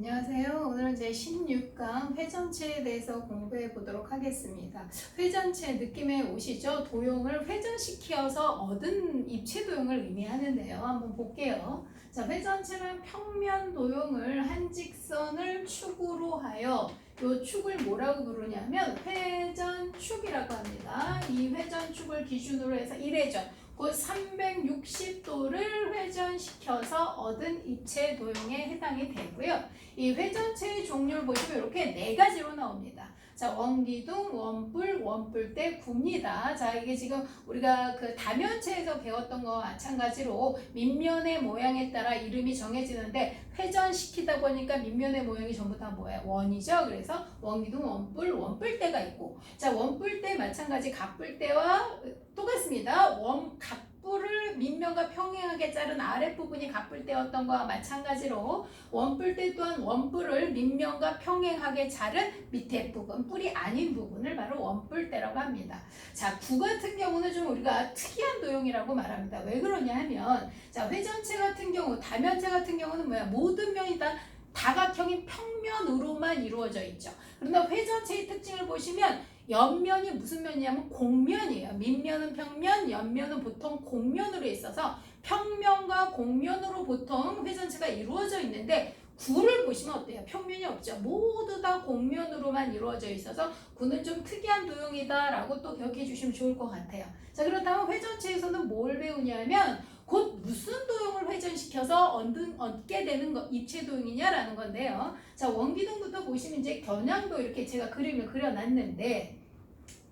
안녕하세요. 오늘은 제 16강 회전체에 대해서 공부해 보도록 하겠습니다. 회전체 느낌에 오시죠? 도형을 회전시켜서 얻은 입체 도형을 의미하는데요. 한번 볼게요. 자, 회전체는 평면 도형을 한 직선을 축으로 하여 이 축을 뭐라고 부르냐면 회전축이라고 합니다. 이 회전축을 기준으로 해서 1회전 곧 360도를 회전시켜서 얻은 입체 도형에 해당이 되고요. 이 회전체의 종류를 보시면 이렇게 네 가지로 나옵니다. 자, 원기둥, 원뿔, 원뿔대, 구입니다. 자, 이게 지금 우리가 그 다면체에서 배웠던 거와 마찬가지로 밑면의 모양에 따라 이름이 정해지는데 회전시키다 보니까 밑면의 모양이 전부 다 뭐예요? 원이죠. 그래서 원기둥, 원뿔, 원뿔대가 있고, 자, 원뿔대 마찬가지 갑뿔대와 똑같습니다. 갑뿔을 밑면과 평행하게 자른 아랫부분이 갑뿔대였던 거와 마찬가지로 원뿔대 또한 원뿔을 밑면과 평행하게 자른 밑에 부분, 뿔이 아닌 부분을 바로 원뿔대라고 합니다. 자, 구 같은 경우는 좀 우리가 특이한 도형이라고 말합니다. 왜 그러냐 하면, 자, 회전체 같은 경우, 다면체 같은 경우는 뭐야? 모든 면이 다 다각형인 평면으로만 이루어져 있죠. 그러나 회전체의 특징을 보시면 옆면이 무슨 면이냐면 곡면이에요. 밑면은 평면, 옆면은 보통 곡면으로 있어서 평면과 곡면으로 보통 회전체가 이루어져 있는데 구를 보시면 어때요? 평면이 없죠. 모두 다 곡면으로만 이루어져 있어서 구는 좀 특이한 도형이다 라고 또 기억해 주시면 좋을 것 같아요. 자, 그렇다면 회전체에서는 뭘 배우냐면 곧 무슨 도형을 회전시켜서 얻게 되는 입체 도형이냐라는 건데요. 자, 원기둥부터 보시면 이제 겨냥도 이렇게 제가 그림을 그려놨는데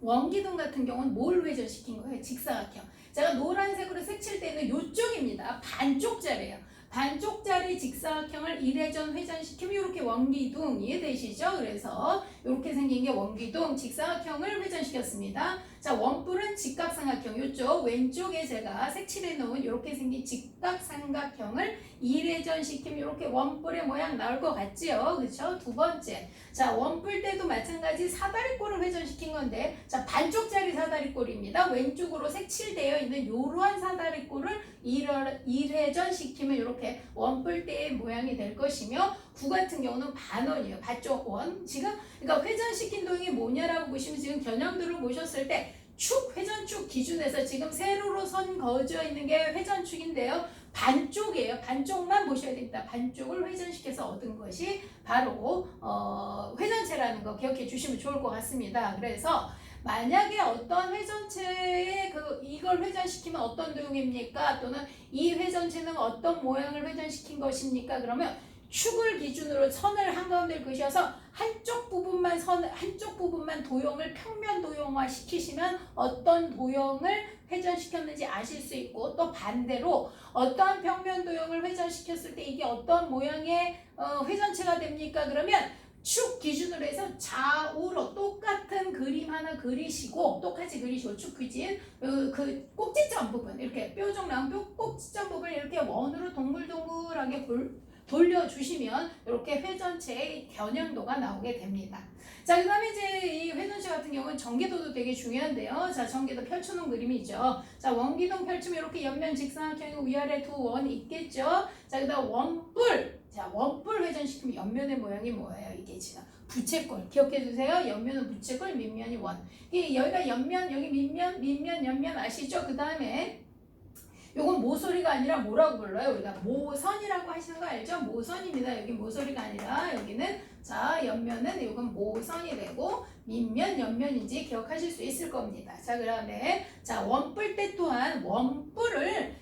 원기둥 같은 경우는 뭘 회전시킨 거예요? 직사각형. 제가 노란색으로 색칠되어 있는 이쪽입니다. 반쪽짜리예요. 반쪽짜리 직사각형을 1회전 회전시키면 이렇게 원기둥 이해되시죠? 그래서 이렇게 생긴 게 원기둥 직사각형을 회전시켰습니다. 자, 원뿔은 직각삼각형 이쪽 왼쪽에 제가 색칠해 놓은 이렇게 생긴 직각삼각형을 1회전 시키면 이렇게 원뿔의 모양 나올 것 같지요? 그렇죠? 두 번째, 자, 원뿔 때도 마찬가지 사다리꼴을 회전시킨 건데, 자, 반쪽짜리 사다리꼴입니다. 왼쪽으로 색칠되어 있는 이러한 사다리꼴을 1회전 시키면 이렇게 원뿔대의 모양이 될 것이며, 구 같은 경우는 반원이에요. 반쪽 원. 지금 그러니까 회전시킨 도형이 뭐냐라고 보시면 지금 겨냥도를 보셨을 때 회전축 기준에서 지금 세로로 선 그어져 있는 게 회전축인데요. 반쪽이에요. 반쪽만 보셔야 됩니다. 반쪽을 회전시켜서 얻은 것이 바로 회전체라는 거 기억해 주시면 좋을 것 같습니다. 그래서 만약에 어떤 회전체에 이걸 회전시키면 어떤 도형입니까? 또는 이 회전체는 어떤 모양을 회전시킨 것입니까? 그러면 축을 기준으로 선을 한가운데 그으셔서 한쪽 부분만 도형을 평면 도형화 시키시면 어떤 도형을 회전시켰는지 아실 수 있고, 또 반대로 어떠한 평면 도형을 회전시켰을 때 이게 어떤 모양의 회전체가 됩니까? 그러면 축 기준으로 해서 좌우로 똑같은 그림 하나 그리시고, 똑같이 그리시고, 축 기준 그 꼭지점 부분 이렇게 뾰족 나온 꼭지점 부분 이렇게 원으로 동글동글하게 돌려주시면 이렇게 회전체의 겨냥도가 나오게 됩니다. 자, 그 다음에 이제 이 회전체 같은 경우는 전개도도 되게 중요한데요. 자, 전개도 펼쳐놓은 그림이죠. 자, 원기둥 펼치면 이렇게 옆면 직사각형이고 위아래 두 원이 있겠죠. 자, 그 다음 원뿔. 자, 원뿔 회전시키면 옆면의 모양이 뭐예요? 이게 지금 부채꼴. 기억해 주세요. 옆면은 부채꼴, 밑면이 원. 여기가 옆면, 여기 밑면, 옆면 아시죠? 그 다음에 요건 모서리가 아니라 뭐라고 불러요? 우리가 모선이라고 하시는 거 알죠? 모선입니다. 여기 모서리가 아니라 여기는 자, 옆면은 요건 모선이 되고 밑면, 옆면인지 기억하실 수 있을 겁니다. 자, 그다음에 자, 원뿔대 또한 원뿔을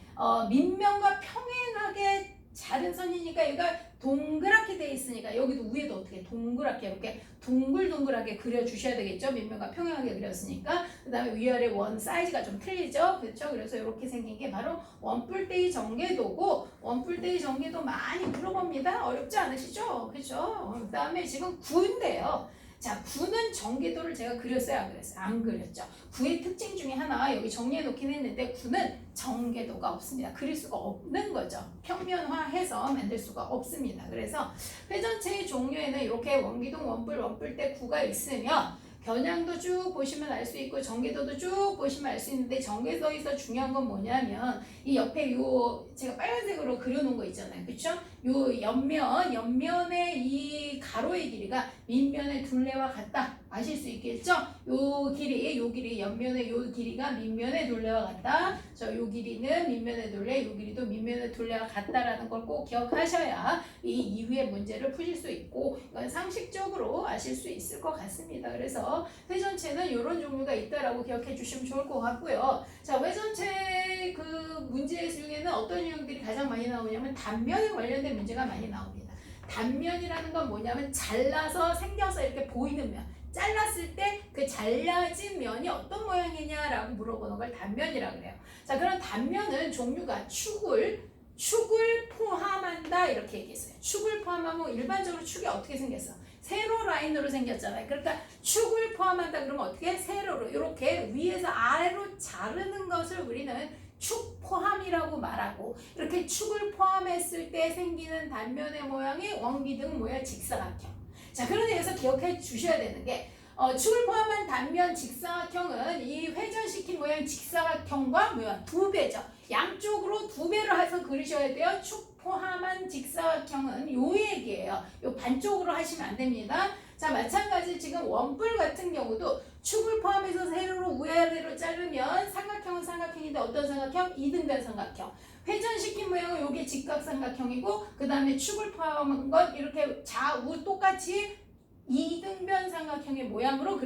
밑면과 평행하게 자른 선이니까 얘가 동그랗게 돼 있으니까 여기도 위에도 어떻게 동그랗게 이렇게 둥글둥글하게 그려주셔야 되겠죠. 밑면과 평행하게 그렸으니까. 그 다음에 위아래 원 사이즈가 좀 틀리죠. 그렇죠. 그래서 이렇게 생긴 게 바로 원뿔대의 전개도고, 원뿔대의 전개도 많이 물어봅니다. 어렵지 않으시죠? 그렇죠. 그 다음에 지금 구인데요. 자, 구는 전개도를 제가 그렸어요? 안 그렸어요? 안 그렸죠. 구의 특징 중에 하나 여기 정리해 놓긴 했는데 구는 전개도가 없습니다. 그릴 수가 없는 거죠. 평면화해서 만들 수가 없습니다. 그래서 회전체의 종류에는 이렇게 원기둥, 원뿔, 원뿔대, 구가 있으면 겨냥도 쭉 보시면 알 수 있고 전개도도 쭉 보시면 알 수 있는데 전개도에서 중요한 건 뭐냐면 이 옆에 요 제가 빨간색으로 그려놓은 거 있잖아요. 그쵸? 요 옆면의 이 가로의 길이가 밑면의 둘레와 같다. 아실 수 있겠죠? 요 길이 옆면의 요 길이가 밑면의 둘레와 같다. 요 길이는 밑면의 둘레, 요 길이도 밑면의 둘레와 같다라는 걸 꼭 기억하셔야 이 이후의 문제를 푸실 수 있고 이건 상식적으로 아실 수 있을 것 같습니다. 그래서 회전체는 이런 종류가 있다라고 기억해 주시면 좋을 것 같고요. 자, 회전체 그 문제 중에는 어떤 유형들이 가장 많이 나오냐면 단면에 관련된 문제가 많이 나옵니다. 단면이라는 건 뭐냐면 잘라서 생겨서 이렇게 보이는 면. 잘랐을 때 그 잘라진 면이 어떤 모양이냐라고 물어보는 걸 단면이라고 그래요. 자, 그럼 단면은 종류가 축을 포함한다 이렇게 얘기했어요. 축을 포함하면 일반적으로 축이 어떻게 생겼어? 세로 라인으로 생겼잖아요. 그러니까 축을 포함한다 그러면 어떻게? 세로로 이렇게 위에서 아래로 자르는 것을 우리는 축 포함이라고 말하고 이렇게 축을 포함했을 때 생기는 단면의 모양이 원기둥 모양 직사각형. 자, 그런 데에서 기억해 주셔야 되는 게 축을 포함한 단면 직사각형은 이 회전시킨 모양 직사각형과 뭐야? 두 배죠. 양쪽으로 두 배를 해서 그리셔야 돼요. 축 포함한 직사각형은 요 얘기예요. 요 반쪽으로 하시면 안 됩니다. 자, 마찬가지 지금 원뿔 같은 경우도 축을 포함해서 세로로 위아래로 자르면 삼각형은 삼각형인데 어떤 삼각형? 이등변 삼각형. 회전시킨 모양은 요게 직각삼각형이고 그 다음에 축을 포함한 건 이렇게 좌우 똑같이 이등변 삼각형의 모양으로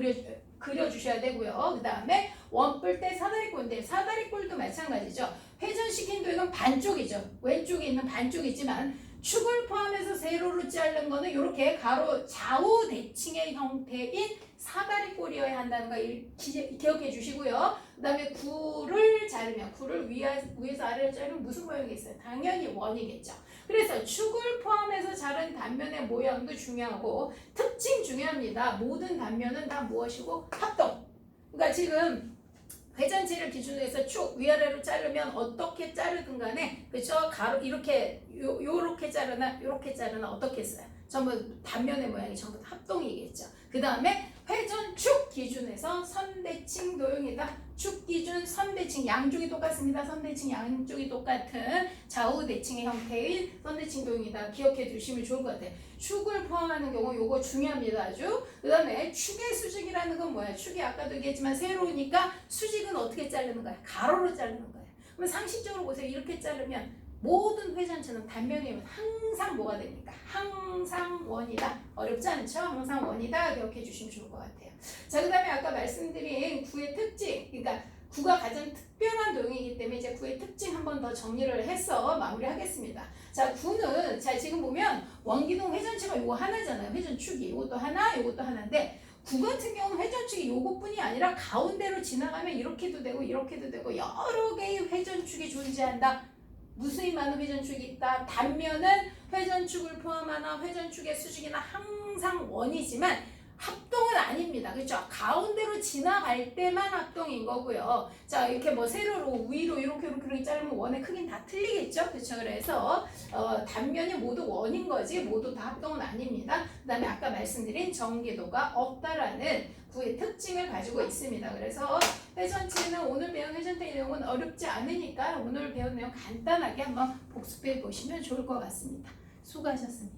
그려주셔야 되고요. 그 다음에 원뿔 때 사다리꼴인데 사다리꼴도 마찬가지죠. 회전시킨 도형은 반쪽이죠. 왼쪽에 있는 반쪽이지만 축을 포함해서 세로로 자른 거는 이렇게 가로 좌우 대칭의 형태인 사다리꼴이어야 한다는 거 기억해 주시고요. 그 다음에 구를 자르면 구를 위에서 아래로 자르면 무슨 모양이 있어요? 당연히 원이겠죠. 그래서 축을 포함해서 자른 단면의 모양도 중요하고 특징 중요합니다. 모든 단면은 다 무엇이고? 합동. 그러니까 지금 회전체를 기준으로 해서 축 위아래로 자르면 어떻게 자르든 간에 그렇죠? 가로 이렇게 요렇게 자르나 요렇게 자르나 어떻게 써요? 전부 단면의 모양이 전부 합동이겠죠. 그 다음에 회전축 기준에서 선대칭 도형이다. 축 기준 선대칭 양쪽이 똑같습니다. 선대칭 양쪽이 똑같은 좌우 대칭의 형태인 선대칭 도형이다. 기억해 두시면 좋을 것 같아요. 축을 포함하는 경우 요거 중요합니다. 아주. 그 다음에 축의 수직이라는 건 뭐야? 축이 아까도 얘기했지만 세로니까 수직은 어떻게 자르는 거야? 가로로 자르는 거야. 그럼 상식적으로 보세요. 이렇게 자르면 모든 회전체는 단면이면 항상 뭐가 됩니까? 항상 원이다. 어렵지 않죠? 항상 원이다. 기억해 주시면 좋을 것 같아요. 자, 그 다음에 아까 말씀드린 구의 특징. 그러니까 구가 가장 특별한 도형이기 때문에 이제 구의 특징 한 번 더 정리를 해서 마무리하겠습니다. 자, 구는 자 지금 보면 원기둥 회전체가 요거 하나잖아요. 회전축이 요것도 하나, 요것도 하나인데 구 같은 경우는 회전축이 요것뿐이 아니라 가운데로 지나가면 이렇게도 되고 이렇게도 되고 여러 개의 회전축이 존재한다. 무수히 많은 회전축이 있다. 단면은 회전축을 포함하나 회전축의 수직이나 항상 원이지만 합동은 아닙니다. 그렇죠? 가운데로 지나갈 때만 합동인 거고요. 자, 이렇게 뭐 세로로 위로 이렇게 자르면 원의 크기는 다 틀리겠죠? 그렇죠? 그래서 단면이 모두 원인 거지 모두 다 합동은 아닙니다. 그 다음에 아까 말씀드린 전개도가 없다라는 구의 특징을 가지고 있습니다. 그래서 회전체는 오늘 배운 회전체 내용은 어렵지 않으니까 오늘 배운 내용 간단하게 한번 복습해 보시면 좋을 것 같습니다. 수고하셨습니다.